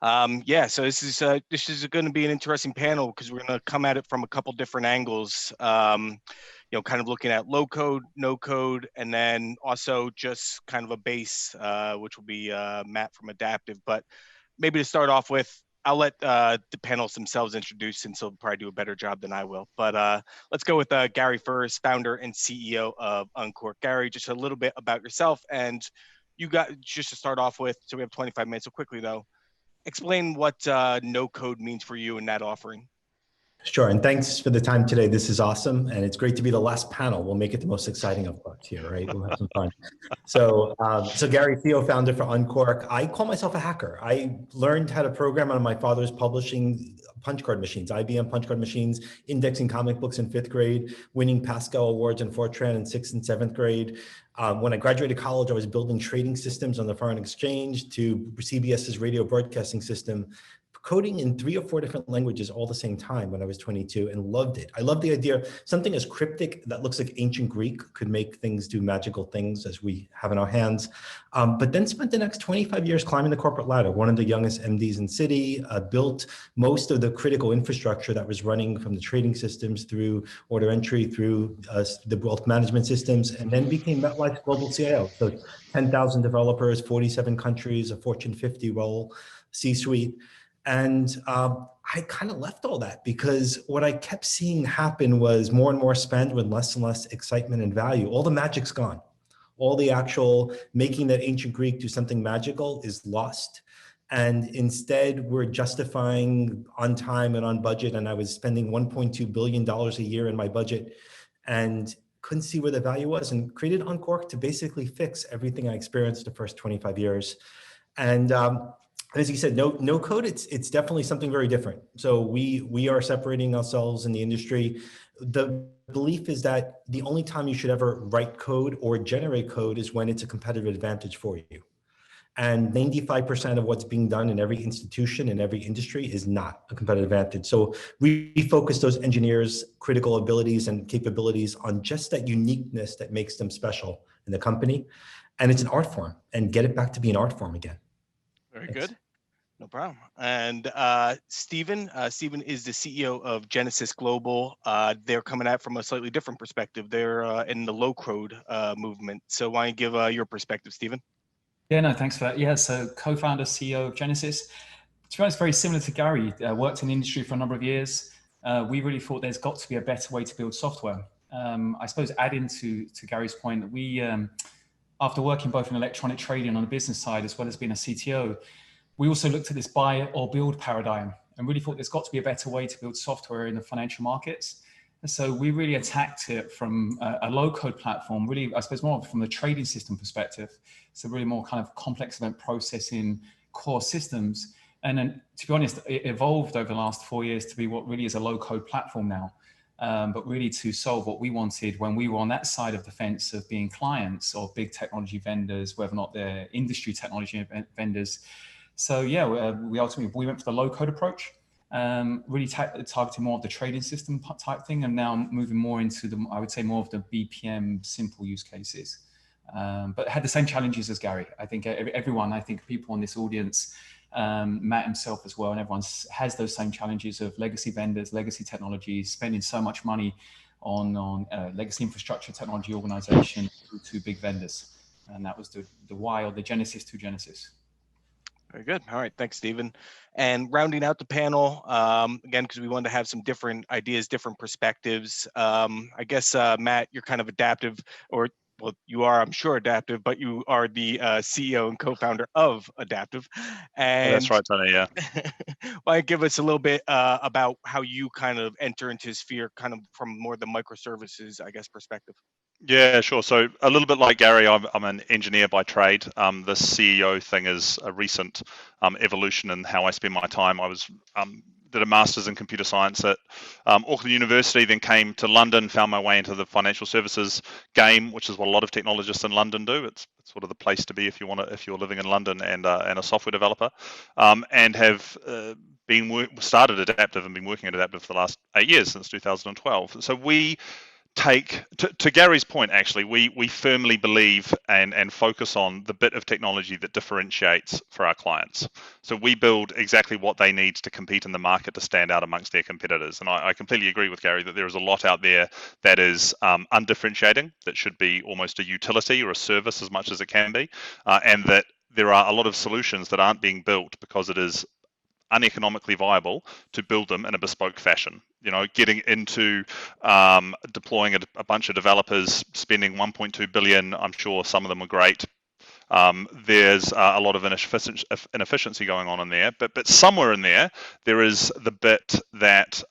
So this is going to be an interesting panel because we're going to come at it from a couple different angles. Kind of looking at low code, no code, and then also just kind of a base, which will be Matt from Adaptive. But maybe to start off with, I'll let the panelists themselves introduce, since they'll probably do a better job than I will. But let's go with Gary first, founder and CEO of Unqork. Gary, just a little bit about yourself, and you got just to start off with. So we have 25 minutes. So quickly though, explain what no code means for you in that offering. Sure, and thanks for the time today. This is awesome, and it's great to be the last panel. We'll make it the most exciting of parts here, right? We'll have some fun. So Gary, CEO, founder for Unqork. I call myself a hacker. I learned how to program on my father's publishing punch card machines, IBM punch card machines, indexing comic books in 5th grade, winning Pascal awards in Fortran in 6th and 7th grade. When I graduated college, I was building trading systems on the foreign exchange to CBS's radio broadcasting system, coding in 3 or 4 different languages all the same time when I was 22, and loved it. I love the idea something as cryptic that looks like ancient Greek could make things do magical things as we have in our hands. But then spent the next 25 years climbing the corporate ladder, one of the youngest MDs in Citi, built most of the critical infrastructure that was running from the trading systems through order entry, through the wealth management systems, and then became MetLife's global CIO. So 10,000 developers, 47 countries, a Fortune 50 role, C-suite. And I kind of left all that because what I kept seeing happen was more and more spend with less and less excitement and value. All the magic's gone. All the actual making that ancient Greek do something magical is lost. And instead, we're justifying on time and on budget. And I was spending $1.2 billion a year in my budget and couldn't see where the value was, and created Unqork to basically fix everything I experienced the first 25 years. And as you said, no code, it's definitely something very different. So we are separating ourselves in the industry. The belief is that the only time you should ever write code or generate code is when it's a competitive advantage for you. And 95% of what's being done in every institution, in every industry, is not a competitive advantage. So we focus those engineers' critical abilities and capabilities on just that uniqueness that makes them special in the company. And it's an art form, and get it back to being an art form again. Very good. No problem. And Stephen is the CEO of Genesis Global. They're coming at it from a slightly different perspective. They're in the low code movement. So why don't you give your perspective, Stephen? Yeah, no, thanks for that. Yeah, so co-founder, CEO of Genesis. To be honest, very similar to Gary. Worked in the industry for a number of years. We really thought there's got to be a better way to build software. I suppose adding to Gary's point, that we, after working both in electronic trading on the business side as well as being a CTO, we also looked at this buy or build paradigm and really thought there's got to be a better way to build software in the financial markets. And so we really attacked it from a low-code platform, really, I suppose, more from the trading system perspective. So really more kind of complex event processing core systems. And then, to be honest, it evolved over the last 4 years to be what really is a low-code platform now. But really to solve what we wanted when we were on that side of the fence of being clients of big technology vendors, whether or not they're industry technology vendors. So yeah, we ultimately went for the low-code approach. Really targeting more of the trading system type thing, and now moving more into the, I would say, more of the BPM simple use cases. But had the same challenges as Gary. I think everyone, people on this audience, Matt himself as well, and everyone has those same challenges of legacy vendors, legacy technologies, spending so much money on legacy infrastructure technology organization through two big vendors. And that was the why, or the genesis to Genesis. Very good. All right. Thanks, Stephen. And rounding out the panel, again, because we wanted to have some different ideas, different perspectives. I guess, Matt, you're kind of adaptive, or well, you are, I'm sure, adaptive, but you are the CEO and co-founder of Adaptive. And that's right, Tony, yeah. Why don't you give us a little bit about how you kind of enter into sphere, kind of from more the microservices, I guess, perspective? Yeah, sure. So a little bit like Gary, I'm an engineer by trade. The CEO thing is a recent evolution in how I spend my time. I was did a master's in computer science at Auckland University, then came to London, found my way into the financial services game, which is what a lot of technologists in London do. It's sort of the place to be if you're living in London and a software developer, and have started Adaptive and been working at Adaptive for the last 8 years, since 2012. So we to Gary's point, actually, we firmly believe and focus on the bit of technology that differentiates for our clients. So we build exactly what they need to compete in the market to stand out amongst their competitors. And I completely agree with Gary that there is a lot out there that is undifferentiating, that should be almost a utility or a service as much as it can be, and that there are a lot of solutions that aren't being built because it is uneconomically viable to build them in a bespoke fashion. Getting into deploying a bunch of developers, spending 1.2 billion. I'm sure some of them are great. There's a lot of inefficiency going on in there, but somewhere in there is the bit that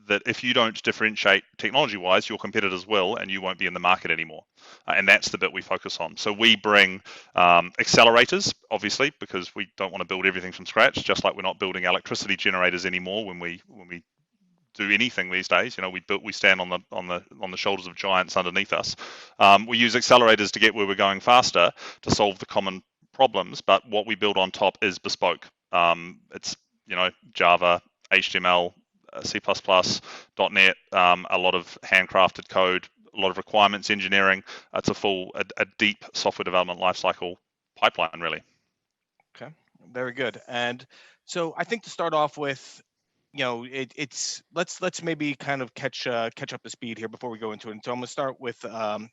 that if you don't differentiate technology-wise, your competitors will, and you won't be in the market anymore. And that's the bit we focus on. So we bring accelerators, obviously, because we don't want to build everything from scratch, just like we're not building electricity generators anymore when we do anything these days. We stand on the shoulders of giants underneath us. We use accelerators to get where we're going faster, to solve the common problems, but what we build on top is bespoke. It's Java, HTML, C++, .NET, a lot of handcrafted code, a lot of requirements engineering. It's a deep software development lifecycle pipeline, really. Okay, very good. And so I think to start off with, let's maybe kind of catch up to speed here before we go into it. And so I'm going to start with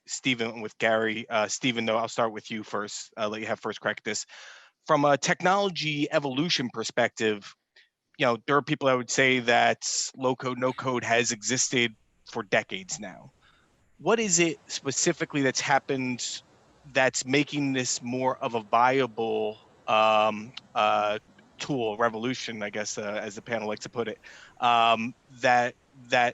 Stephen and with Gary. Stephen, though, I'll start with you first. I'll let you have first crack at this. From a technology evolution perspective, there are people that would say that low-code, no-code has existed for decades now. What is it specifically that's happened that's making this more of a viable tool, revolution, I guess, as the panel likes to put it, that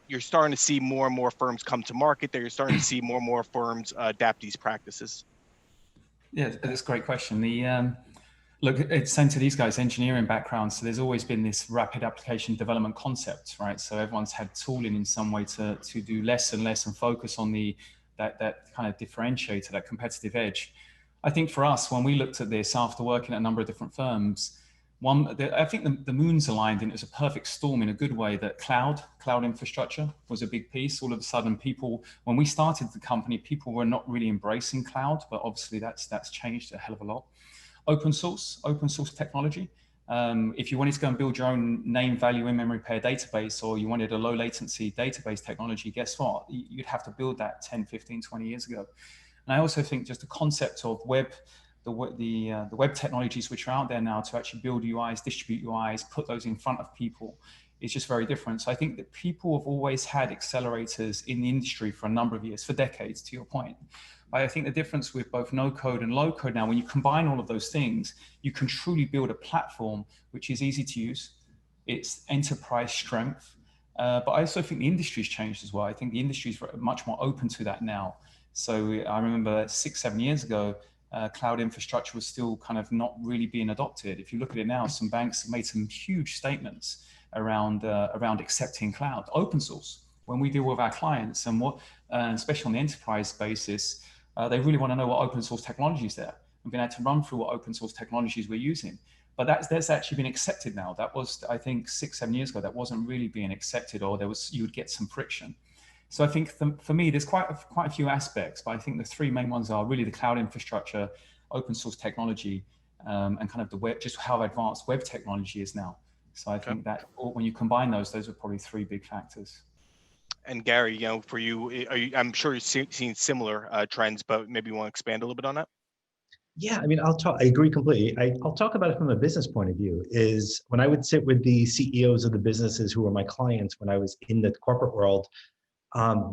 you're starting to see more and more firms come to market, that you're starting to see more and more firms adapt these practices? Yeah, that's a great question. Look, it's same to these guys, engineering background. So there's always been this rapid application development concept, right? So everyone's had tooling in some way to do less and less and focus on that kind of differentiator, that competitive edge. I think for us, when we looked at this after working at a number of different firms, I think the moons aligned, and it was a perfect storm in a good way, that cloud infrastructure was a big piece. All of a sudden, when we started the company, people were not really embracing cloud, but obviously that's changed a hell of a lot. Open source technology. If you wanted to go and build your own name value in memory pair database, or you wanted a low latency database technology, guess what? You'd have to build that 10, 15, 20 years ago. And I also think just the concept of the web technologies which are out there now to actually build UIs, distribute UIs, put those in front of people is just very different. So I think that people have always had accelerators in the industry for a number of years, for decades, to your point. But I think the difference with both no code and low code now, when you combine all of those things, you can truly build a platform which is easy to use. It's enterprise strength. But I also think the industry's changed as well. I think the industry is much more open to that now. So I remember 6-7 years ago, cloud infrastructure was still kind of not really being adopted. If you look at it now, some banks have made some huge statements around accepting cloud, open source. When we deal with our clients, and especially on the enterprise basis, they really want to know what open source technology is there, and being able to run through what open source technologies we're using. But that's actually been accepted now. That was, I think, 6-7 years ago, that wasn't really being accepted, or you would get some friction. So I think for me, there's quite a few aspects, but I think the three main ones are really the cloud infrastructure, open source technology, and kind of the web, just how advanced web technology is now. So I think that when you combine those are probably three big factors. And Gary, for you, I'm sure you've seen similar trends, but maybe you want to expand a little bit on that? Yeah, I mean, I agree completely. I'll talk about it from a business point of view. Is when I would sit with the CEOs of the businesses who were my clients when I was in the corporate world,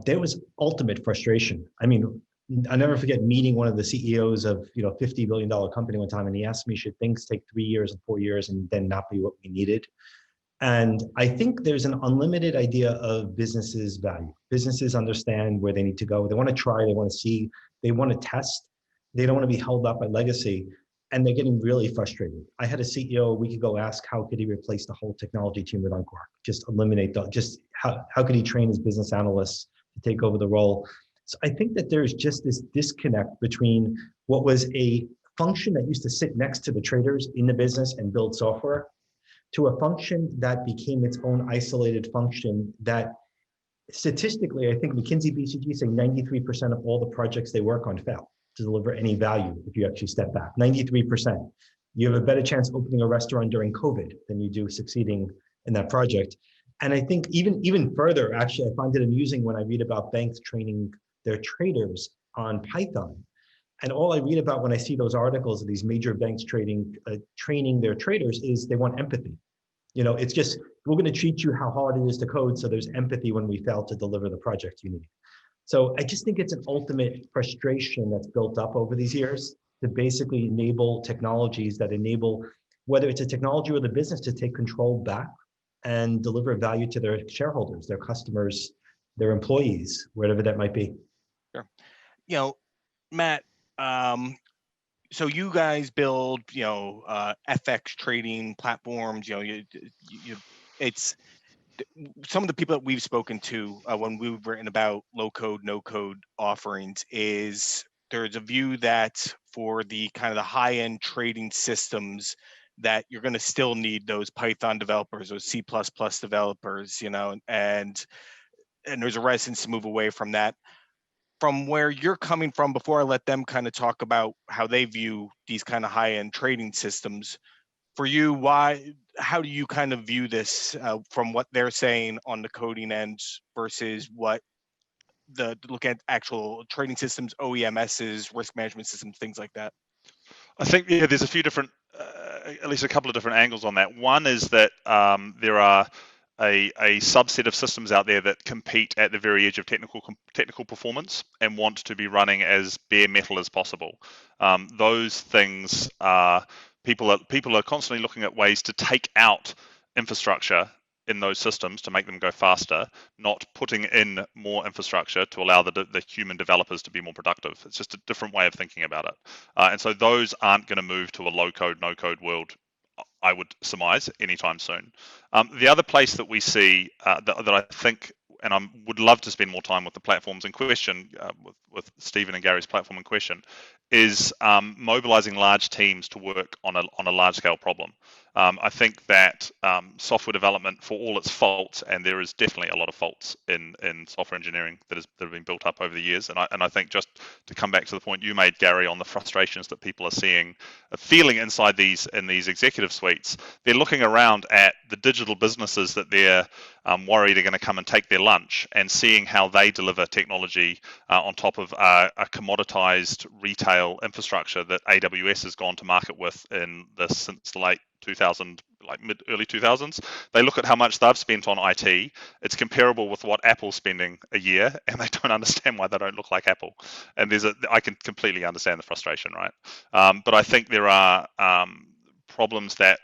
there was ultimate frustration. I mean, I'll never forget meeting one of the CEOs of $50 billion company one time, and he asked me, should things take 3 years and 4 years and then not be what we needed? And I think there's an unlimited idea of businesses' value. Businesses understand where they need to go. They want to try, they want to see, they want to test. They don't want to be held up by legacy, and they're getting really frustrated. I had a CEO a week ago ask how could he replace the whole technology team with Unqork, just eliminate how could he train his business analysts to take over the role. So I think that there's just this disconnect between what was a function that used to sit next to the traders in the business and build software, to a function that became its own isolated function that statistically, I think McKinsey BCG say 93% of all the projects they work on fail to deliver any value if you actually step back. 93%. You have a better chance opening a restaurant during COVID than you do succeeding in that project. And I think even further, actually, I find it amusing when I read about banks training their traders on Python. And all I read about when I see those articles of these major banks training their traders is they want empathy. It's just, we're going to treat you how hard it is to code, so there's empathy when we fail to deliver the project you need. So I just think it's an ultimate frustration that's built up over these years to basically enable technologies that enable, whether it's a technology or the business, to take control back and deliver value to their shareholders, their customers, their employees, whatever that might be. Sure. Matt, so you guys build, FX trading platforms. It's some of the people that we've spoken to when we've written about low code, no code offerings is there's a view that for the kind of the high end trading systems that you're going to still need those Python developers, those C++ developers, and there's a reticence to move away from that. From where you're coming from, before I let them kind of talk about how they view these kind of high-end trading systems, for you, how do you kind of view this from what they're saying on the coding end versus what look at actual trading systems, OEMSs, risk management systems, things like that? I think there's a few different, at least a couple of different angles on that. One is that there are a subset of systems out there that compete at the very edge of technical performance and want to be running as bare metal as possible. Those things are people are constantly looking at ways to take out infrastructure in those systems to make them go faster, not putting in more infrastructure to allow the human developers to be more productive. It's just a different way of thinking about it. And so those aren't going to move to a low code, no code world, I would surmise, anytime soon. The other place that we see that I think, and I would love to spend more time with the platforms in question, with Stephen and Gary's platform in question, is mobilizing large teams to work on a large scale problem. I think that software development, for all its faults, and there is definitely a lot of faults in software engineering that have been built up over the years, and I think, just to come back to the point you made, Gary, on the frustrations that people are feeling inside these executive suites, they're looking around at the digital businesses that they're worried are going to come and take their lunch, and seeing how they deliver technology on top of a commoditized retail infrastructure that AWS has gone to market with since the late 2000, early 2000s. They look at how much they've spent on IT. It's comparable with what Apple's spending a year, and they don't understand why they don't look like Apple. And I can completely understand the frustration, right? But I think there are problems that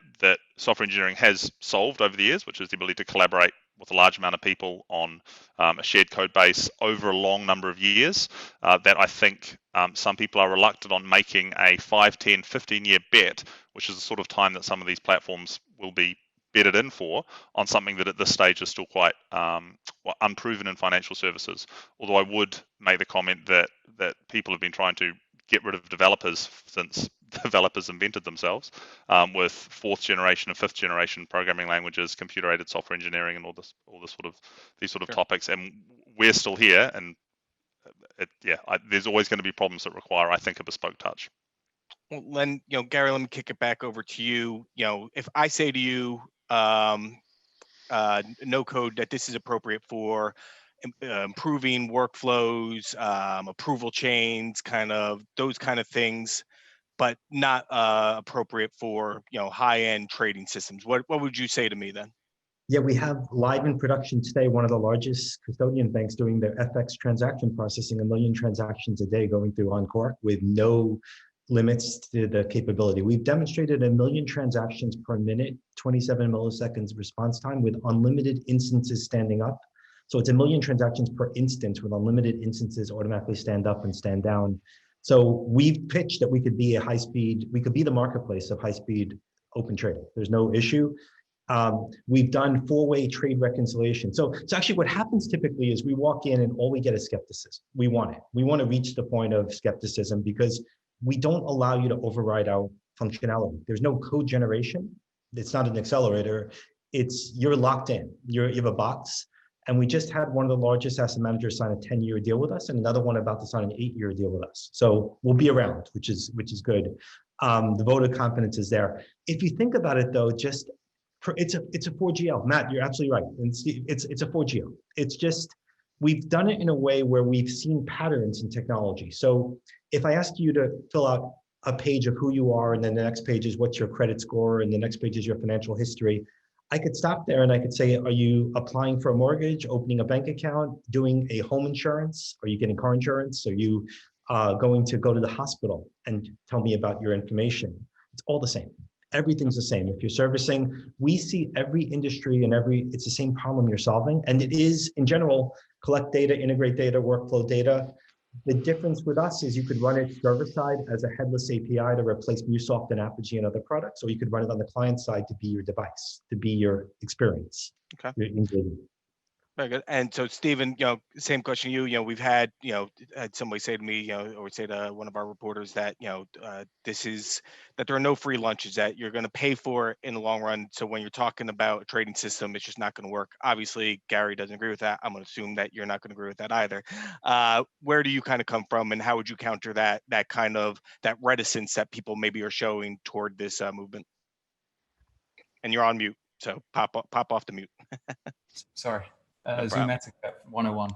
software engineering has solved over the years, which is the ability to collaborate with a large amount of people on a shared code base over a long number of years, that I think some people are reluctant on making a 5, 10, 15-year bet, which is the sort of time that some of these platforms will be bedded in for, on something that at this stage is still quite unproven in financial services. Although I would make the comment that people have been trying to get rid of developers since developers invented themselves, with 4th generation and 5th generation programming languages, computer-aided software engineering, and these sort of topics, and we're still here. And there's always going to be problems that require, I think, a bespoke touch. Well, then, Gary, let me kick it back over to you. If I say to you, no code, that this is appropriate for improving workflows, approval chains, those kind of things, but not appropriate for high-end trading systems, what would you say to me then? Yeah, we have live in production today one of the largest custodian banks doing their FX transaction processing, 1 million transactions a day going through Unqork with no limits to the capability. We've demonstrated 1 million transactions per minute, 27 milliseconds response time with unlimited instances standing up. So it's 1 million transactions per instance with unlimited instances automatically stand up and stand down. So we've pitched that we could be the marketplace of high-speed open trading. There's no issue. We've done 4-way trade reconciliation. So actually what happens typically is we walk in and all we get is skepticism. We want it. We want to reach the point of skepticism because we don't allow you to override our functionality. There's no code generation. It's not an accelerator. You're locked in. You have a box, And we just had one of the largest asset managers sign a 10-year deal with us, and another one about to sign an 8-year deal with us. So we'll be around, which is good. The vote of confidence is there. If you think about it, though, just it's a 4GL. Matt, you're absolutely right. It's a 4GL. It's just we've done it in a way where we've seen patterns in technology. So if I ask you to fill out a page of who you are, and then the next page is what's your credit score, and the next page is your financial history, I could stop there and I could say, are you applying for a mortgage, opening a bank account, doing a home insurance? Are you getting car insurance? Are you going to go to the hospital? And tell me about your information. It's all the same. Everything's the same. If you're servicing, we see every industry and it's the same problem you're solving. And it is, in general, collect data, integrate data, workflow data. The difference with us is you could run it server-side as a headless API to replace MuleSoft and Apogee and other products, or you could run it on the client side to be your device, to be your experience. Okay. Your engagement. Very good. And so, Stephen, same question to you. We've had, had somebody say to me, or say to one of our reporters that, that there are no free lunches, that you're going to pay for in the long run. So when you're talking about a trading system, it's just not going to work. Obviously, Gary doesn't agree with that. I'm going to assume that you're not going to agree with that either. Where do you kind of come from, and how would you counter that reticence that people maybe are showing toward this movement? And you're on mute, so pop off the mute. Sorry. No Zoom etiquette 101.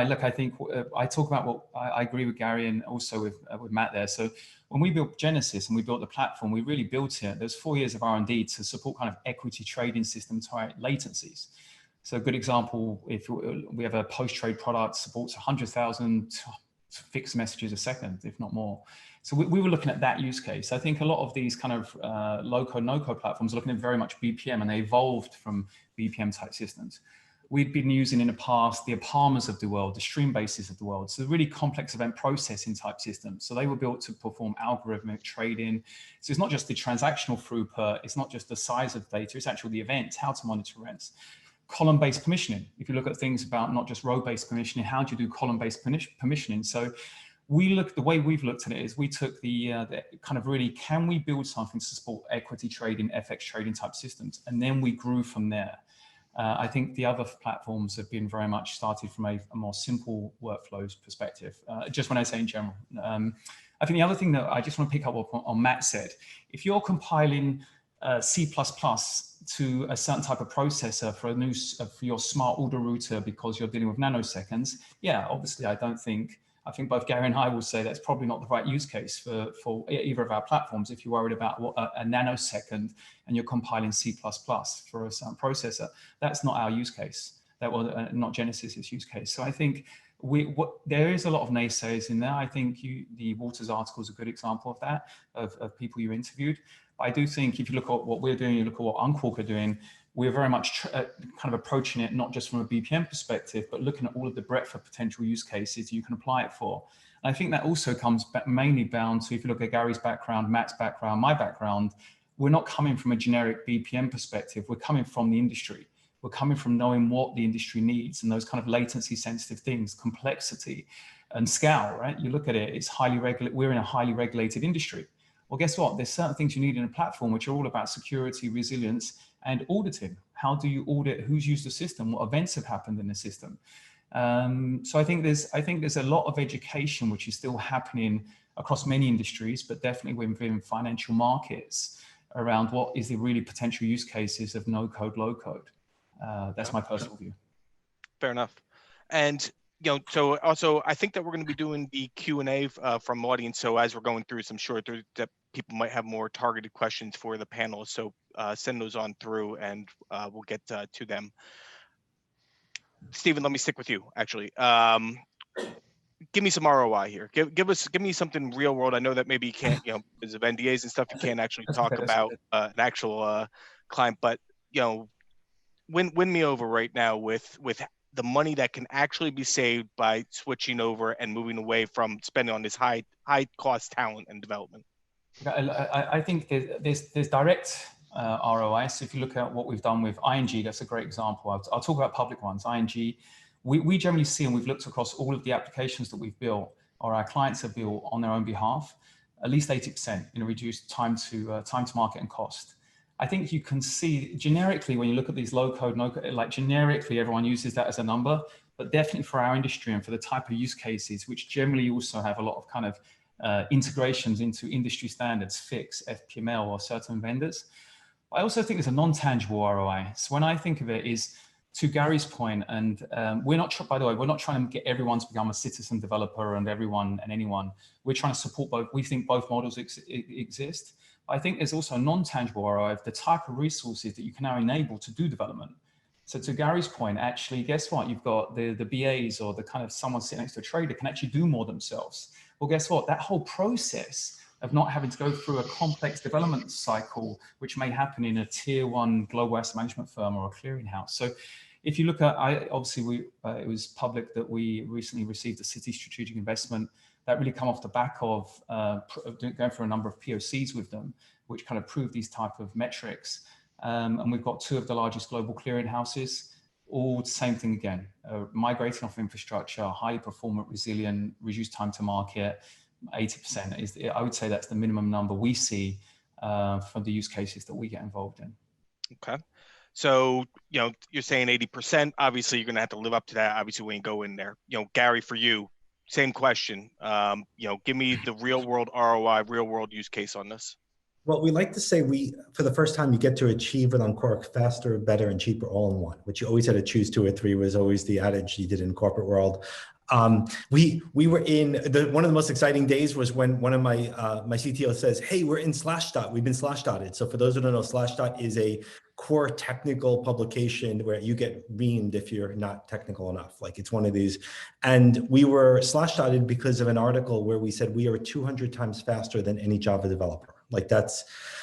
Look, I think I talk about what I agree with Gary and also with Matt there. So when we built Genesis and we built the platform, we really built it. There's 4 years of R&D to support kind of equity trading system type latencies. So a good example, if we have a post-trade product, supports 100,000 fixed messages a second, if not more. So we were looking at that use case. I think a lot of these kind of low-code, no-code platforms are looking at very much BPM, and they evolved from BPM type systems. We've been using in the past the Aparmas of the world, the Streambases of the world, so really complex event processing type systems. So they were built to perform algorithmic trading. So it's not just the transactional throughput, it's not just the size of data, it's actually the events, how to monitor events. Column-based permissioning. If you look at things about not just row-based permissioning, how do you do column-based permissioning? So the way we've looked at it is we took the kind of really, can we build something to support equity trading, FX trading type systems? And then we grew from there. I think the other platforms have been very much started from a more simple workflows perspective, just when I say in general. I think the other thing that I just want to pick up on Matt said, if you're compiling C++ to a certain type of processor for your smart order router because you're dealing with nanoseconds, yeah, obviously I think both Gary and I will say that's probably not the right use case for either of our platforms. If you're worried about what a nanosecond and you're compiling C++ for a certain processor, that's not our use case. That was not Genesis's use case. So I think there is a lot of naysayers in there. I think the Waters article is a good example of that, of people you interviewed. But I do think if you look at what we're doing, you look at what Unqork are doing, we're very much kind of approaching it not just from a BPM perspective, but looking at all of the breadth of potential use cases you can apply it for. And I think that also comes mainly down to, if you look at Gary's background, Matt's background, my background, we're not coming from a generic BPM perspective. We're coming from the industry. We're coming from knowing what the industry needs and those kind of latency sensitive things, complexity and scale, right? You look at it, it's highly regulated. We're in a highly regulated industry. Well, guess what? There's certain things you need in a platform which are all about security, resilience, and auditing. How do you audit who's used the system? What events have happened in the system? So I think there's a lot of education which is still happening across many industries, but definitely within financial markets around what is the really potential use cases of no code, low code. That's my personal view. Fair enough. And so also I think that we're going to be doing the Q&A from audience. So as we're going through some short, that people might have more targeted questions for the panelists. So send those on through, and we'll get to them. Stephen, let me stick with you. Actually, give me some ROI here. Give me something real world. I know that maybe you can't, because of NDAs and stuff, you can't actually talk about an actual client, but win me over right now with the money that can actually be saved by switching over and moving away from spending on this high cost talent and development. I think there's direct ROI. So if you look at what we've done with ING, that's a great example. I'll talk about public ones. ING, we generally see, and we've looked across all of the applications that we've built or our clients have built on their own behalf, at least 80% in a reduced time to market and cost. I think you can see generically when you look at these low code, no code, like generically everyone uses that as a number, but definitely for our industry and for the type of use cases, which generally also have a lot of kind of integrations into industry standards, FIX, FPML, or certain vendors. I also think there's a non-tangible ROI. So when I think of it is, to Gary's point, and we're not, by the way, we're not trying to get everyone to become a citizen developer and everyone and anyone. We're trying to support both. We think both models exist. I think there's also a non-tangible ROI of the type of resources that you can now enable to do development. So to Gary's point, actually, guess what? You've got the BAs or the kind of someone sitting next to a trader can actually do more themselves. Well, guess what? That whole process of not having to go through a complex development cycle, which may happen in a tier 1 global asset management firm or a clearinghouse. So if you look at, it was public that we recently received a City Strategic Investment that really come off the back of going through a number of POCs with them, which kind of prove these type of metrics. And we've got 2 of the largest global clearinghouses, all the same thing again, migrating off infrastructure, highly performant, resilient, reduced time to market. 80% is, I would say that's the minimum number we see for the use cases that we get involved in. Okay. So, you're saying 80%, obviously you're going to have to live up to that, obviously, when you go in there. Gary, for you, same question. Give me the real world ROI, real world use case on this. Well, we like to say for the first time, you get to achieve it on Unqork faster, better, and cheaper all in one, which you always had to choose 2 or 3 was always the adage you did in corporate world. We were in one of the most exciting days was when one of my CTO says, "Hey, we're in Slashdot. We've been Slashdotted." So for those who don't know, Slashdot is a core technical publication where you get reamed if you're not technical enough. Like it's one of these. And we were Slashdotted because of an article where we said we are 200 times faster than any Java developer.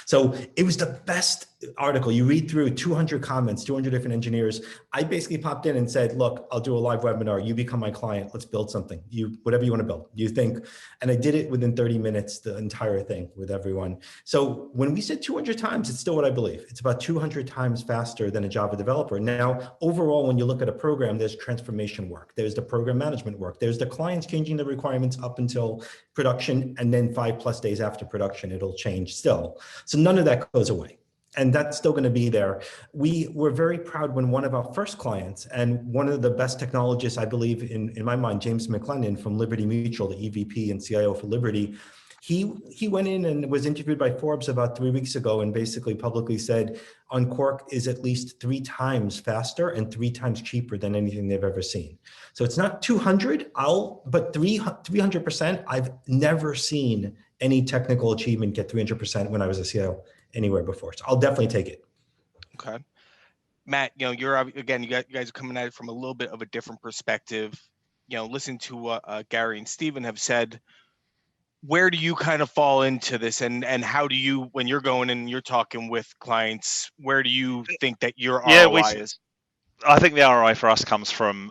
So it was the best article. You read through 200 comments, 200 different engineers. I basically popped in and said, "Look, I'll do a live webinar. You become my client. Let's build something. Whatever you want to build. You think?" And I did it within 30 minutes, the entire thing with everyone. So when we said 200 times, it's still what I believe. It's about 200 times faster than a Java developer. Now, overall, when you look at a program, there's transformation work. There's the program management work. There's the clients changing the requirements up until production, and then 5+ days after production, it'll change still. So none of that goes away. And that's still going to be there. We were very proud when one of our first clients and one of the best technologists, I believe, in my mind, James McLennan from Liberty Mutual, the EVP and CIO for Liberty, he went in and was interviewed by Forbes about 3 weeks ago and basically publicly said Unqork is at least 3 times faster and 3 times cheaper than anything they've ever seen. So it's not 200, but 300%. I've never seen any technical achievement get 300% when I was a CIO anywhere before. So I'll definitely take it. Okay. Matt, you're again, you guys are coming at it from a little bit of a different perspective. Listen to what Gary and Stephen have said. Where do you kind of fall into this, and how do you, when you're going and you're talking with clients, where do you think that your ROI is? I think the ROI for us comes from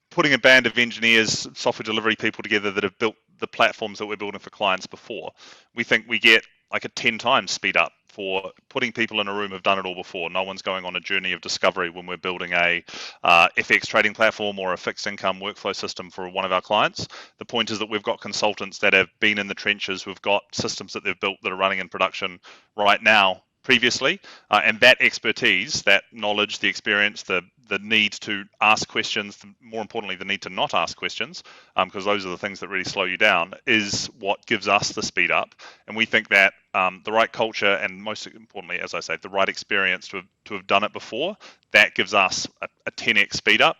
putting a band of engineers, software delivery people together that have built the platforms that we're building for clients before. We think we get like a 10 times speed up for putting people in a room who've done it all before. No one's going on a journey of discovery when we're building a FX trading platform or a fixed income workflow system for one of our clients. The point is that we've got consultants that have been in the trenches, who've got systems that they've built that are running in production right now previously, and that expertise, that knowledge, the experience, the need to ask questions, more importantly, the need to not ask questions, because those are the things that really slow you down, is what gives us the speed up. And we think that the right culture and, most importantly, as I say, the right experience to have done it before, that gives us a 10x speed up.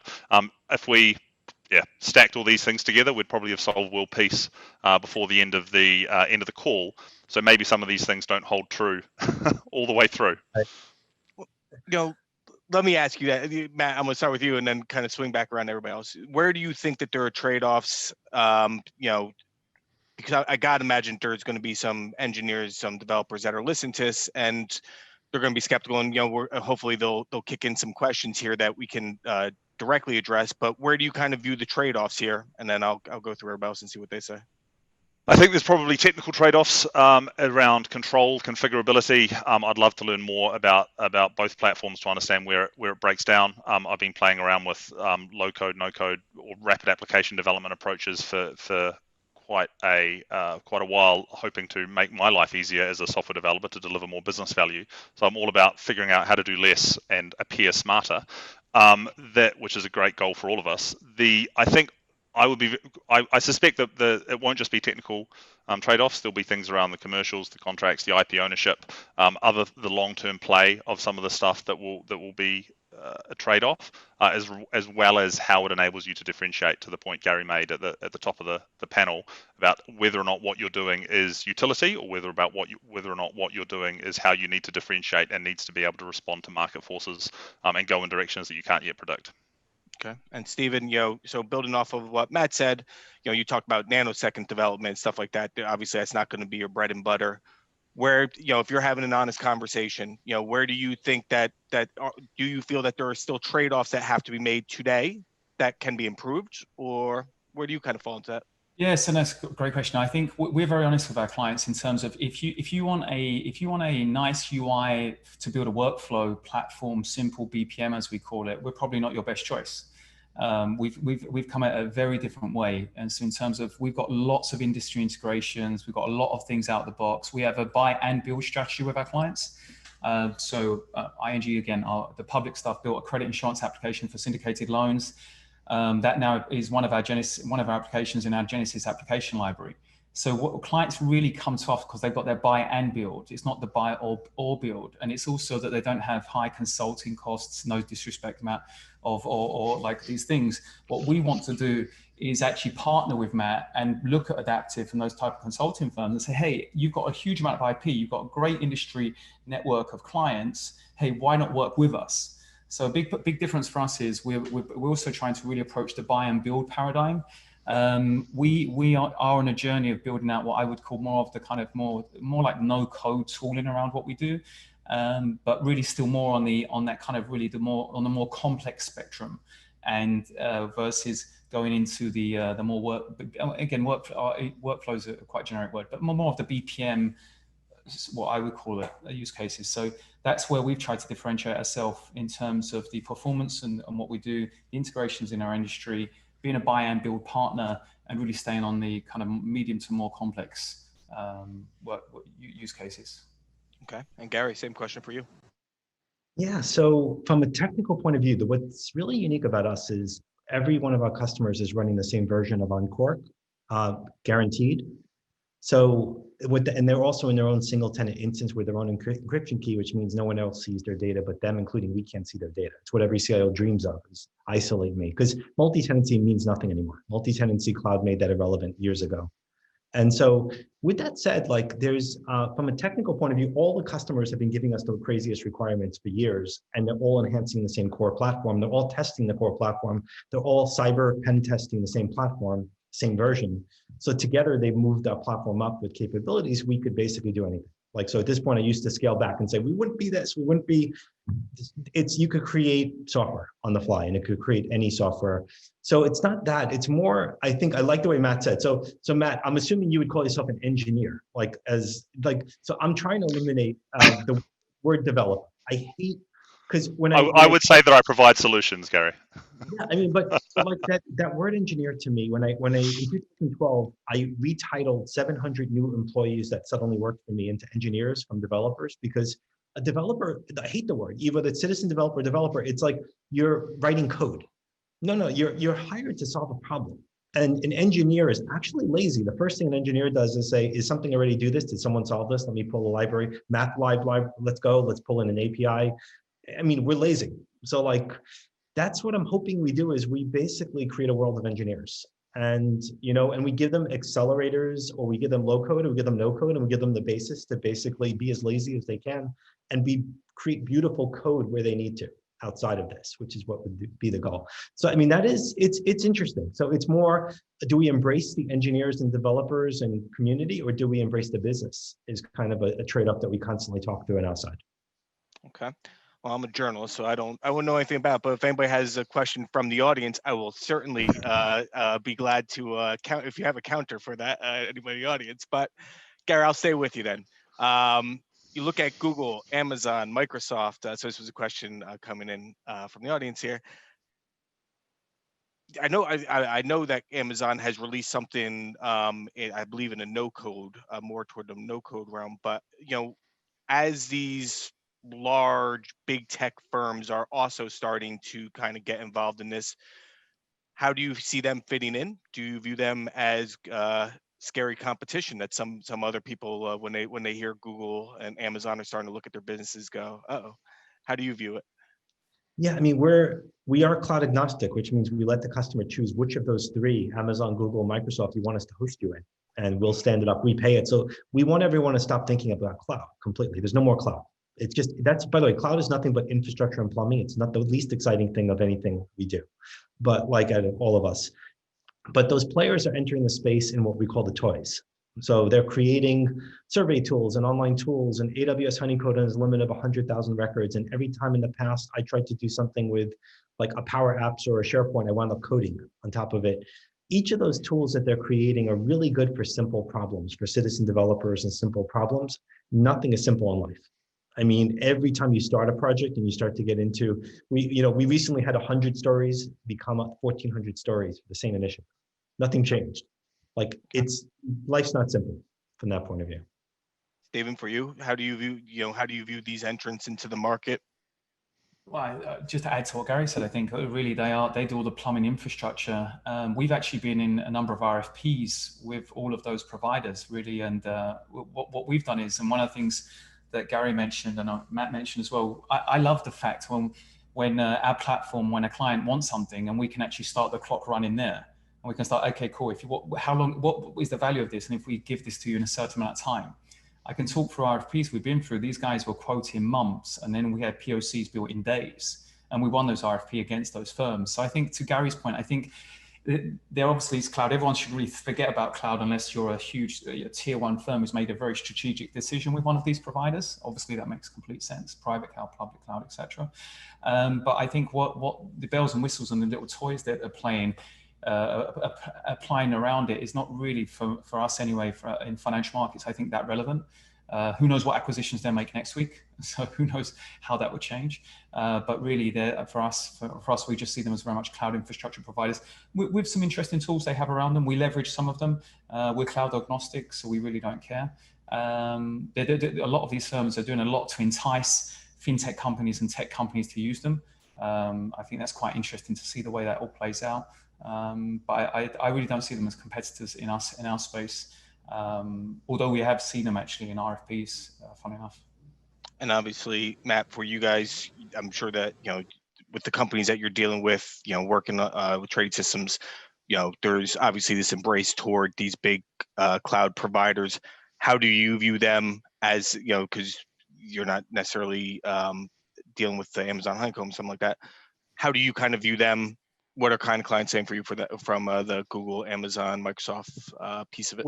If we stacked all these things together, we'd probably have solved world peace before the end of the call. So maybe some of these things don't hold true all the way through. Let me ask you that, Matt. I'm going to start with you and then kind of swing back around to everybody else. Where do you think that there are trade-offs? Because I got to imagine there's going to be some engineers, some developers that are listening to this, and they're going to be skeptical. And hopefully they'll kick in some questions here that we can directly address. But where do you kind of view the trade-offs here? And then I'll go through everybody else and see what they say. I think there's probably technical trade-offs around control, configurability. I'd love to learn more about both platforms to understand where it breaks down. I've been playing around with low-code, no-code, or rapid application development approaches for quite a while, hoping to make my life easier as a software developer to deliver more business value. So I'm all about figuring out how to do less and appear smarter. Which is a great goal for all of us. I think I suspect that it won't just be technical trade-offs. There'll be things around the commercials, the contracts, the IP ownership, the long-term play of some of the stuff that will be a trade-off, as well as how it enables you to differentiate. To the point Gary made at the top of the panel about whether or not what you're doing is utility, or whether or not what you're doing is how you need to differentiate and needs to be able to respond to market forces and go in directions that you can't yet predict. Okay. And Stephen, so building off of what Matt said, you talked about nanosecond development, stuff like that. Obviously, that's not going to be your bread and butter. Where, if you're having an honest conversation, where do you think do you feel that there are still trade-offs that have to be made today that can be improved, or where do you kind of fall into that? Yes, and that's a great question. I think we're very honest with our clients in terms of if you want a nice UI to build a workflow platform, simple BPM as we call it, we're probably not your best choice. We've come at a very different way, and so in terms of we've got lots of industry integrations, we've got a lot of things out of the box. We have a buy and build strategy with our clients. ING again, the public stuff built a credit insurance application for syndicated loans. That now is one of our applications in our Genesis application library. So what clients really come to us because they've got their buy and build. It's not the buy or build, and it's also that they don't have high consulting costs. No disrespect, Matt, or like these things. What we want to do is actually partner with Matt and look at Adaptive and those type of consulting firms and say, hey, you've got a huge amount of IP, you've got a great industry network of clients. Hey, why not work with us? So a big difference for us is we're also trying to really approach the buy and build paradigm. We are on a journey of building out what I would call more of the kind of more like no code tooling around what we do, but really still more on that kind of really the more complex spectrum, and versus going into the more workflows are quite a generic word, but more of the BPM, what I would call it, use cases. So that's where we've tried to differentiate ourselves in terms of the performance and what we do, the integrations in our industry, being a buy and build partner, and really staying on the kind of medium to more complex use cases. Okay. And Gary, same question for you. Yeah, so from a technical point of view, what's really unique about us is every one of our customers is running the same version of Unqork, guaranteed. So and they're also in their own single tenant instance with their own encryption key, which means no one else sees their data but them, including we can't see their data. It's what every CIO dreams of, is isolate me, because multi-tenancy means nothing anymore. Multi-tenancy cloud made that irrelevant years ago. And so with that said, like there's, from a technical point of view, all the customers have been giving us the craziest requirements for years, and they're all enhancing the same core platform. They're all testing the core platform. They're all cyber pen testing the same platform, same version. So together they've moved our platform up with capabilities. We could basically do anything. Like, so at this point I used to scale back and say, we wouldn't be this, we wouldn't be, you could create software on the fly and it could create any software. So it's not that, it's more, I think I like the way Matt said. So Matt, I'm assuming you would call yourself an engineer, so I'm trying to eliminate the word developer. I hate, because I would say that I provide solutions, Gary. Yeah, I mean, but like that word engineer to me, when I in 2012, I retitled 700 new employees that suddenly worked for me into engineers from developers, because a developer, I hate the word, either the citizen developer, it's like you're writing code. No, you're hired to solve a problem. And an engineer is actually lazy. The first thing an engineer does is say, is something already do this? Did someone solve this? Let me pull a library, math library, let's go, let's pull in an API. I mean, we're lazy. So like, that's what I'm hoping we do, is we basically create a world of engineers, and and we give them accelerators, or we give them low code, or we give them no code, and we give them the basis to basically be as lazy as they can and create beautiful code where they need to outside of this, which is what would be the goal. So I mean, it's interesting. So it's more, do we embrace the engineers and developers and community, or do we embrace the business, is kind of a trade-off that we constantly talk through on our side. Okay. Well, I'm a journalist, so I wouldn't know anything about it, but if anybody has a question from the audience, I will certainly be glad to count if you have a counter for that, anybody in the audience. But Gary, I'll stay with you then. You look at Google, Amazon, Microsoft, so this was a question coming in from the audience here. I know that Amazon has released something, I believe in a no code, more toward the no code realm. But as these large big tech firms are also starting to kind of get involved in this, how do you see them fitting in? Do you view them as scary competition that some other people, when they hear Google and Amazon are starting to look at their businesses, go, uh-oh? How do you view it? Yeah, I mean, we are cloud agnostic, which means we let the customer choose which of those three, Amazon, Google, Microsoft, you want us to host you in, and we'll stand it up, we pay it. So we want everyone to stop thinking about cloud completely. There's no more cloud. It's just, that's, by the way, cloud is nothing but infrastructure and plumbing. It's not the least exciting thing of anything we do, but like out of all of us. But those players are entering the space in what we call the toys. So they're creating survey tools and online tools, and AWS Honeycode has a limit of 100,000 records. And every time in the past I tried to do something with like a Power Apps or a SharePoint, I wound up coding on top of it. Each of those tools that they're creating are really good for simple problems, for citizen developers and simple problems. Nothing is simple in life. I mean, every time you start a project and you start to get into, we recently had 100 stories become 1,400 stories for the same initiative. Nothing changed. Like, it's, life's not simple from that point of view. Stephen, for you, how do you view these entrants into the market? Well, just to add to what Gary said, I think really they do all the plumbing infrastructure. We've actually been in a number of RFPs with all of those providers, really. And what we've done is, and one of the things that Gary mentioned and Matt mentioned as well, I love the fact when our platform, when a client wants something and we can actually start the clock running there, and we can start, okay, cool. What is the value of this? And if we give this to you in a certain amount of time, I can talk through RFPs we've been through. These guys were quoting months, and then we had POCs built in days, and we won those RFP against those firms. So I think, to Gary's point, I think there obviously is cloud. Everyone should really forget about cloud unless you're a huge tier one firm who's made a very strategic decision with one of these providers. Obviously, that makes complete sense: private cloud, public cloud, etc. But I think what the bells and whistles and the little toys that are playing. Applying around it is not really for us anyway. In financial markets, I think that relevant. Who knows what acquisitions they make next week? So who knows how that would change? But really, for us, we just see them as very much cloud infrastructure providers with some interesting tools they have around them. We leverage some of them. We're cloud agnostic, so we really don't care. A lot of these firms are doing a lot to entice fintech companies and tech companies to use them. I think that's quite interesting to see the way that all plays out. But I really don't see them as competitors in our space, although we have seen them actually in RFPs, funny enough. And obviously, Matt, for you guys, I'm sure that with the companies that you're dealing with, working with trading systems, there's obviously this embrace toward these big cloud providers. How do you view them as, because you're not necessarily dealing with the Amazon Honeycomb, something like that? How do you kind of view them? What are kind of clients saying for you from the Google, Amazon, Microsoft piece of it?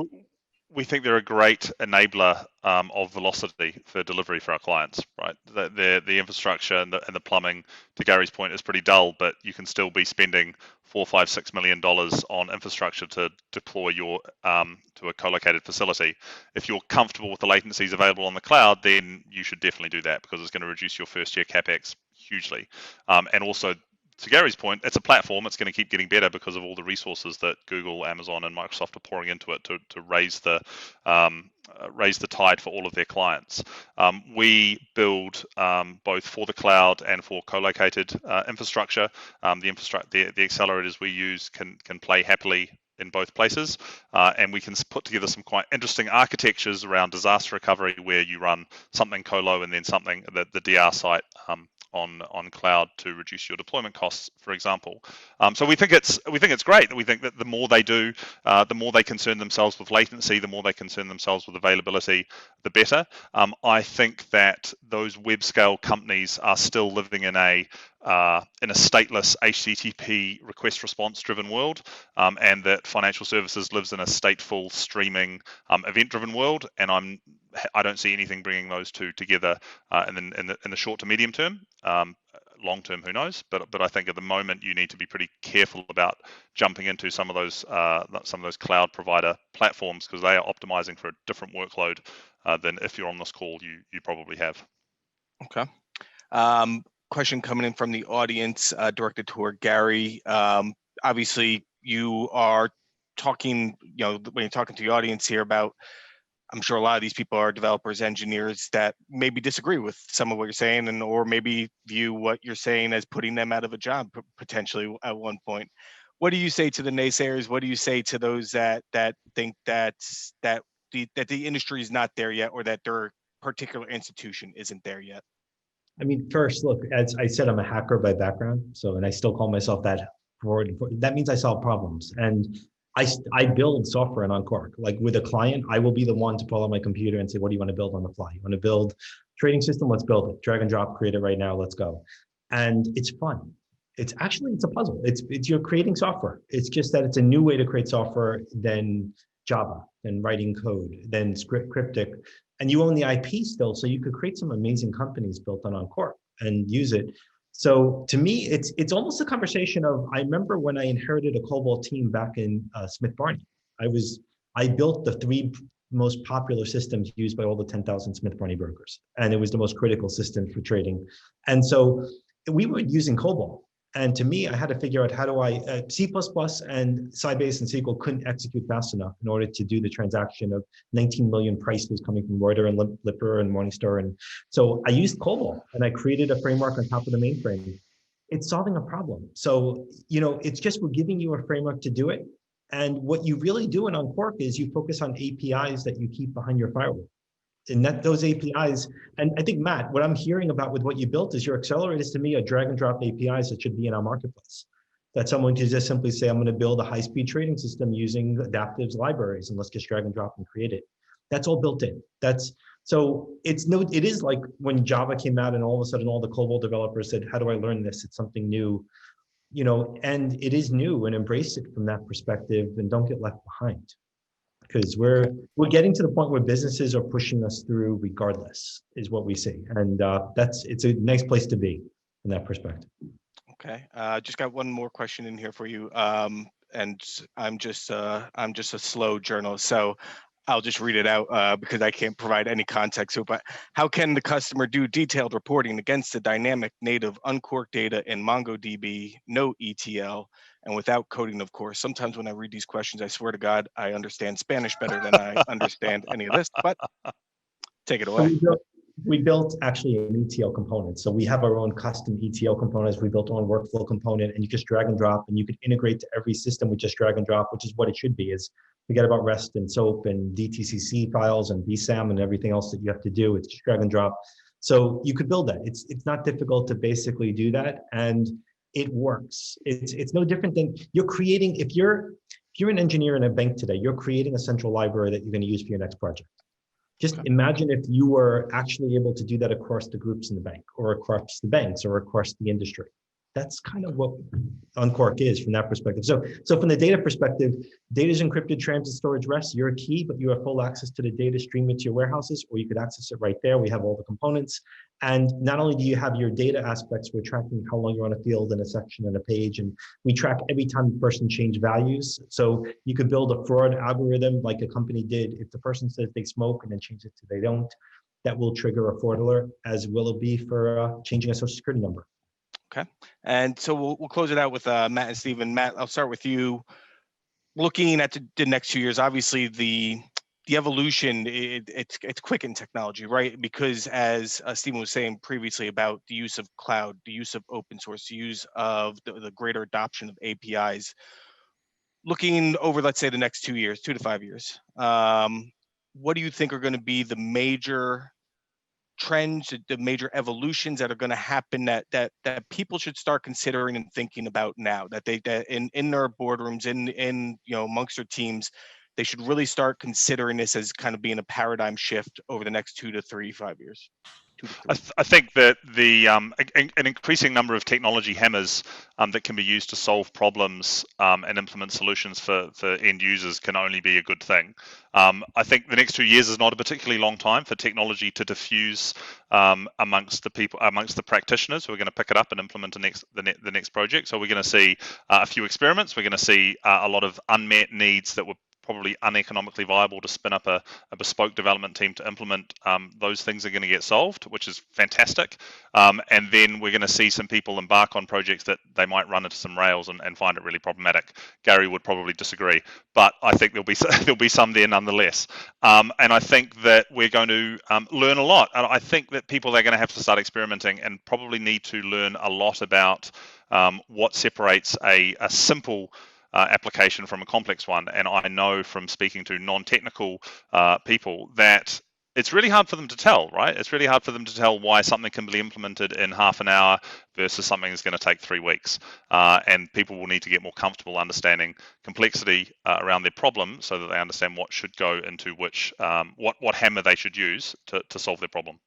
We think they're a great enabler of velocity for delivery for our clients, right? The infrastructure and the plumbing, to Gary's point, is pretty dull, but you can still be spending $4, $5, $6 million on infrastructure to deploy your to a co-located facility. If you're comfortable with the latencies available on the cloud, then you should definitely do that, because it's going to reduce your first year CapEx hugely, and also, to Gary's point, it's a platform. It's going to keep getting better because of all the resources that Google, Amazon, and Microsoft are pouring into it to raise the tide for all of their clients. We build both for the cloud and for co-located infrastructure. The accelerators we use can play happily in both places, and we can put together some quite interesting architectures around disaster recovery, where you run something colo and then something the DR site on cloud to reduce your deployment costs, for example. So we think it's great. We think that the more they do, the more they concern themselves with latency, the more they concern themselves with availability, the better. I think that those web scale companies are still living in a stateless HTTP request response driven world, and that financial services lives in a stateful streaming event driven world. And I don't see anything bringing those two together in the short to medium term. Long term, who knows? But I think at the moment you need to be pretty careful about jumping into some of those cloud provider platforms, because they are optimizing for a different workload than if you're on this call you probably have. Okay. Question coming in from the audience, directed toward Gary. obviously you are talking, when you're talking to the audience here about, I'm sure a lot of these people are developers, engineers that maybe disagree with some of what you're saying, and or maybe view what you're saying as putting them out of a job potentially at one point. What do you say to the naysayers? What do you say to those that think that the industry is not there yet, or that their particular institution isn't there yet? I mean, first, look, as I said, I'm a hacker by background. So, and I still call myself that. That means I solve problems. And I build software in Unqork. Like with a client, I will be the one to pull out my computer and say, what do you want to build on the fly? You want to build trading system? Let's build it. Drag and drop, create it right now. Let's go. And it's fun. It's a puzzle. It's you're creating software. It's just that it's a new way to create software than Java, than writing code, than cryptic. And you own the IP still, so you could create some amazing companies built on Unqork and use it. So to me, it's almost a conversation of, I remember when I inherited a COBOL team back in Smith Barney. I built the 3 most popular systems used by all the 10,000 Smith Barney brokers, and it was the most critical system for trading. And so we were using COBOL. And to me, I had to figure out how do I, C++ and Sybase and SQL couldn't execute fast enough in order to do the transaction of 19 million prices coming from Reuters and Lipper and Morningstar. And so I used COBOL and I created a framework on top of the mainframe. It's solving a problem. So, it's just, we're giving you a framework to do it. And what you really do in Unqork is you focus on APIs that you keep behind your firewall. And those APIs, and I think, Matt, what I'm hearing about with what you built is your accelerators, to me, are drag and drop APIs that should be in our marketplace. That someone can just simply say, I'm going to build a high-speed trading system using Adaptive's libraries, and let's just drag and drop and create it. That's all built in. It is like when Java came out and all of a sudden all the COBOL developers said, how do I learn this? It's something new, and it is new, and embrace it from that perspective and don't get left behind. Because we're getting to the point where businesses are pushing us through regardless, is what we see, and it's a nice place to be from that perspective. Okay, just got one more question in here for you, and I'm just a slow journalist, so I'll just read it out because I can't provide any context to it. But how can the customer do detailed reporting against the dynamic native Unqork data in MongoDB, no ETL, and without coding, of course? Sometimes when I read these questions, I swear to God, I understand Spanish better than I understand any of this, but take it away. We built actually an ETL component. So we have our own custom ETL components. We built our own workflow component, and you just drag and drop, and you can integrate to every system with just drag and drop, which is what it should be. Is forget about REST and SOAP and DTCC files and BSAM and everything else that you have to do. It's just drag and drop. So you could build that. It's not difficult to basically do that, and it works. It's no different than you're creating. If you're an engineer in a bank today, you're creating a central library that you're going to use for your next project. Just imagine if you were actually able to do that across the groups in the bank, or across the banks, or across the industry. That's kind of what Unqork is from that perspective. So from the data perspective, data is encrypted, transit, storage, rest. You're a key, but you have full access to the data, stream it to your warehouses, or you could access it right there. We have all the components. And not only do you have your data aspects, we're tracking how long you're on a field and a section and a page, and we track every time the person changed values. So you could build a fraud algorithm like a company did. If the person says they smoke and then change it to they don't, that will trigger a fraud alert, as will it be for changing a social security number. Okay, and so we'll close it out with Matt and Stephen. Matt, I'll start with you. Looking at the next 2 years, obviously the evolution, it's quick in technology, right? Because as Stephen was saying previously about the use of cloud, the use of open source, the use of the greater adoption of APIs. Looking over, let's say, the next 2 years, 2 to 5 years, what do you think are going to be the major trends, the major evolutions that are going to happen that people should start considering and thinking about now, that in their boardrooms, in amongst their teams, they should really start considering this as kind of being a paradigm shift over the next 2 to 5 years? I think that an increasing number of technology hammers that can be used to solve problems and implement solutions for end users can only be a good thing. I think the next 2 years is not a particularly long time for technology to diffuse amongst the practitioners who are going to pick it up and implement the next project. So we're going to see a few experiments. We're going to see a lot of unmet needs that were probably uneconomically viable to spin up a bespoke development team to implement, those things are going to get solved, which is fantastic. And then we're going to see some people embark on projects that they might run into some rails and find it really problematic. Gary would probably disagree, but I think there'll be some there nonetheless. And I think that we're going to learn a lot. And I think that people are going to have to start experimenting and probably need to learn a lot about what separates a simple application from a complex one. And I know from speaking to non-technical people that it's really hard for them to tell, right? It's really hard for them to tell why something can be implemented in half an hour versus something that's going to take 3 weeks. And people will need to get more comfortable understanding complexity around their problem so that they understand what should go into which, what hammer they should use to solve their problem.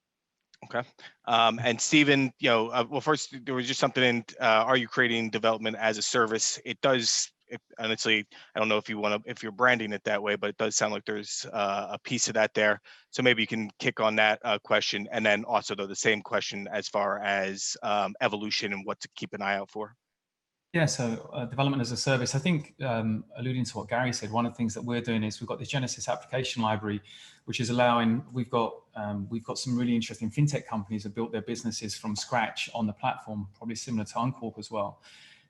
Okay. And Stephen, well, first there was just something in, are you creating development as a service? It does, honestly, I don't know if you're branding it that way, but it does sound like there's a piece of that there. So maybe you can kick on that question. And then also though, the same question as far as evolution and what to keep an eye out for. Yeah, so development as a service, I think alluding to what Gary said, one of the things that we're doing is we've got the Genesis application library, which is allowing, we've got some really interesting fintech companies that built their businesses from scratch on the platform, probably similar to Unqork as well.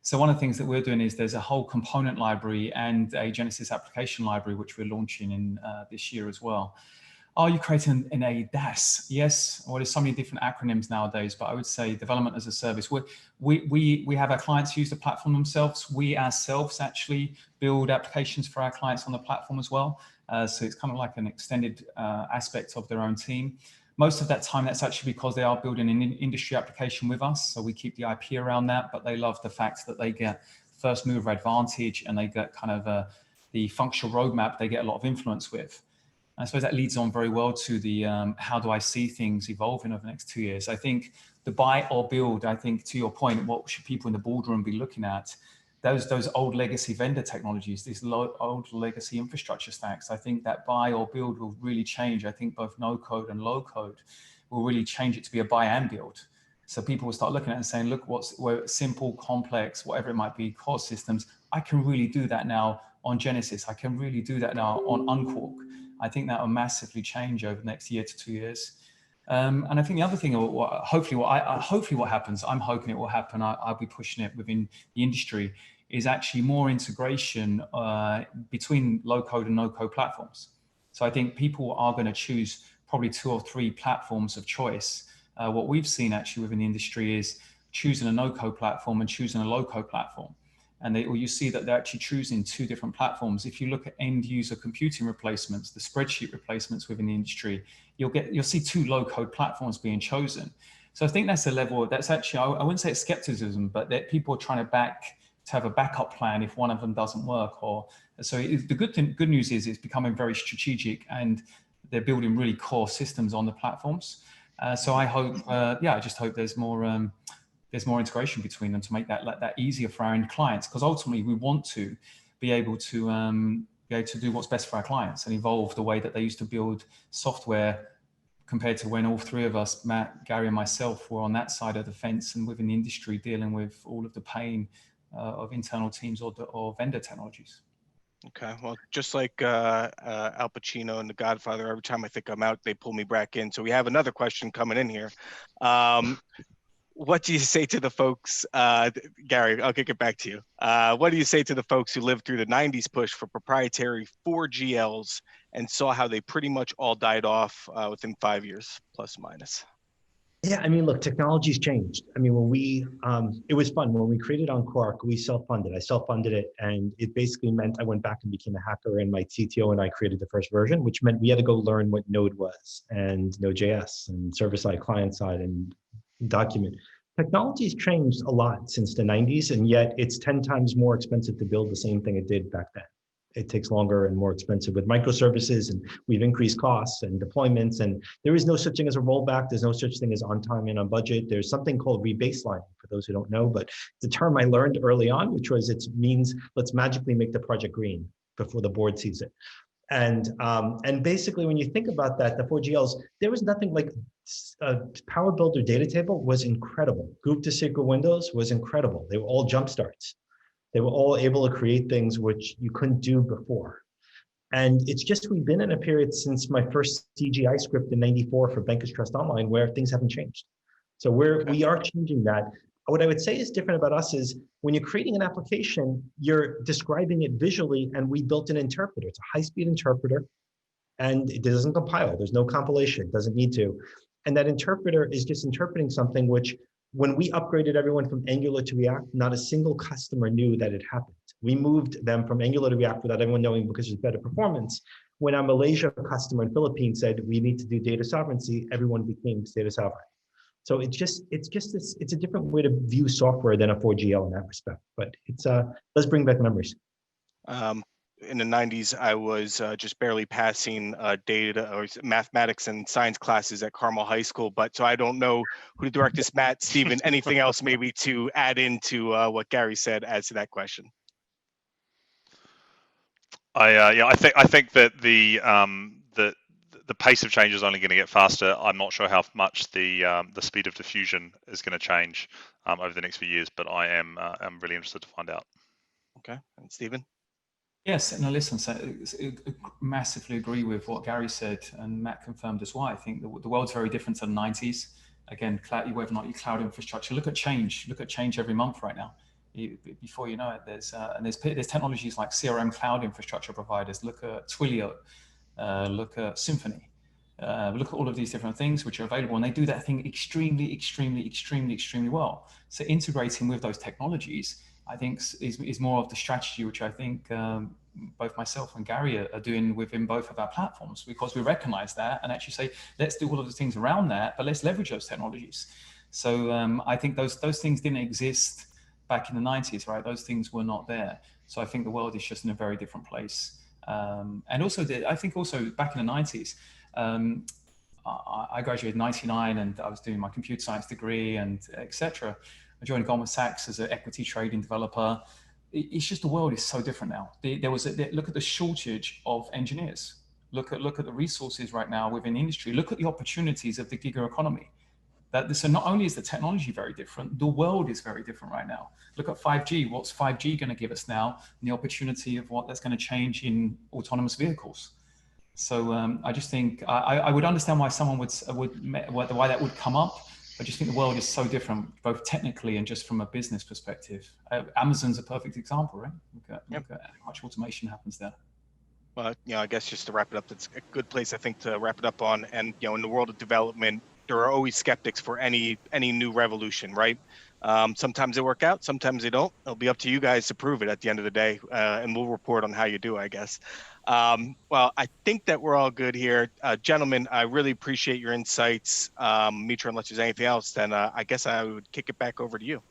So one of the things that we're doing is there's a whole component library and a Genesis application library, which we're launching in this year as well. Are you creating in a DaaS? Yes. Well, there's so many different acronyms nowadays, but I would say development as a service. We have our clients use the platform themselves. We ourselves actually build applications for our clients on the platform as well. So it's kind of like an extended aspect of their own team. Most of that time, that's actually because they are building an industry application with us. So we keep the IP around that, but they love the fact that they get first mover advantage and they get kind of the functional roadmap they get a lot of influence with. I suppose that leads on very well to the how do I see things evolving over the next 2 years. I think the buy or build, I think to your point, what should people in the boardroom be looking at? Those old legacy vendor technologies, these old legacy infrastructure stacks, I think that buy or build will really change. I think both no code and low code will really change it to be a buy and build. So people will start looking at it and saying, look, where simple, complex, whatever it might be, core systems, I can really do that now on Genesis. I can really do that now on Unqork. I think that will massively change over the next year to 2 years. And I think the other thing, hopefully what happens, I'm hoping it will happen, I'll be pushing it within the industry, is actually more integration between low code and no code platforms. So I think people are going to choose probably 2 or 3 platforms of choice. What we've seen actually within the industry is choosing a no code platform and choosing a low code platform. And you see that they're actually choosing 2 different platforms. If you look at end user computing replacements, the spreadsheet replacements within the industry, you'll see 2 low code platforms being chosen. So I think that's a level that's actually, I wouldn't say it's skepticism, but that people are trying to have a backup plan if one of them doesn't work. So the good news is it's becoming very strategic and they're building really core systems on the platforms. So I hope, I just hope there's more integration between them to make that easier for our end clients, because ultimately we want to be able to do what's best for our clients and evolve the way that they used to build software compared to when all 3 of us, Matt, Gary and myself, were on that side of the fence and within the industry dealing with all of the pain of internal teams or vendor technologies. Okay, well, just like Al Pacino and The Godfather, every time I think I'm out, they pull me back in. So we have another question coming in here. What do you say to the folks, Gary, I'll kick it back to you. What do you say to the folks who lived through the 90s push for proprietary 4GLs and saw how they pretty much all died off within 5 years, plus minus? Yeah, I mean, look, technology's changed. I mean, it was fun. When we created Unqork, we self-funded. I self-funded it, and it basically meant I went back and became a hacker, and my CTO and I created the first version, which meant we had to go learn what Node was, and Node.js, and server-side, client-side, and document. Technology's changed a lot since the 90s, and yet it's 10 times more expensive to build the same thing it did back then. It takes longer and more expensive with microservices, and we've increased costs and deployments, and there is no such thing as a rollback. There's no such thing as on time and on budget. There's something called rebaselining, for those who don't know, but it's a term I learned early on, which was it means let's magically make the project green before the board sees it. And basically, when you think about that, the 4GLs, there was nothing like Power Builder data table was incredible. Group to SQL Windows was incredible. They were all jump starts. They were all able to create things which you couldn't do before. And it's just, we've been in a period since my first CGI script in '94 for Bankers Trust Online where things haven't changed. So we are changing that. What I would say is different about us is when you're creating an application, you're describing it visually, and we built an interpreter. It's a high-speed interpreter, and it doesn't compile. There's no compilation. It doesn't need to. And that interpreter is just interpreting something which, when we upgraded everyone from Angular to React, not a single customer knew that it happened. We moved them from Angular to React without everyone knowing because there's better performance. When our Malaysia customer in Philippines said we need to do data sovereignty, everyone became data sovereign. So it's a different way to view software than a 4GL in that respect. But it's does bring back memories. In the 90s, I was just barely passing data or mathematics and science classes at Carmel High School. But so I don't know who to direct this, Matt, Stephen, anything else maybe to add into what Gary said as to that question? I think that the pace of change is only going to get faster. I'm not sure how much the speed of diffusion is going to change over the next few years, but I'm really interested to find out. Okay, and Stephen? Yes, no, listen, so I massively agree with what Gary said, and Matt confirmed as well. I think the world's very different to the 90s. Again, whether or not you cloud infrastructure, look at change every month right now. Before you know it, there's technologies like CRM cloud infrastructure providers. Look at Twilio, look at Symphony, look at all of these different things which are available, and they do that thing extremely well. So integrating with those technologies, I think, is more of the strategy which I think both myself and Gary are doing within both of our platforms, because we recognize that and actually say, let's do all of the things around that, but let's leverage those technologies. So I think those things didn't exist back in the 90s, right? Those things were not there. So I think the world is just in a very different place. And also, I think also back in the 90s, I graduated in '99 and I was doing my computer science degree and etc. I joined Goldman Sachs as an equity trading developer. It's just, the world is so different now. Look at the shortage of engineers. Look at the resources right now within industry. Look at the opportunities of the gig economy. So not only is the technology very different, the world is very different right now. Look at 5G. What's 5G going to give us now? And the opportunity of what that's going to change in autonomous vehicles. So I just think I would understand why someone why that would come up. I just think the world is so different, both technically and just from a business perspective. Amazon's a perfect example, right? Look at how much automation happens there. Well, I guess just to wrap it up, that's a good place, I think, to wrap it up on. And, in the world of development, there are always skeptics for any new revolution, right? Sometimes they work out, sometimes they don't. It'll be up to you guys to prove it at the end of the day, and we'll report on how you do, I guess. Well, I think that we're all good here. Gentlemen, I really appreciate your insights. Mitra, unless there's anything else, then I guess I would kick it back over to you.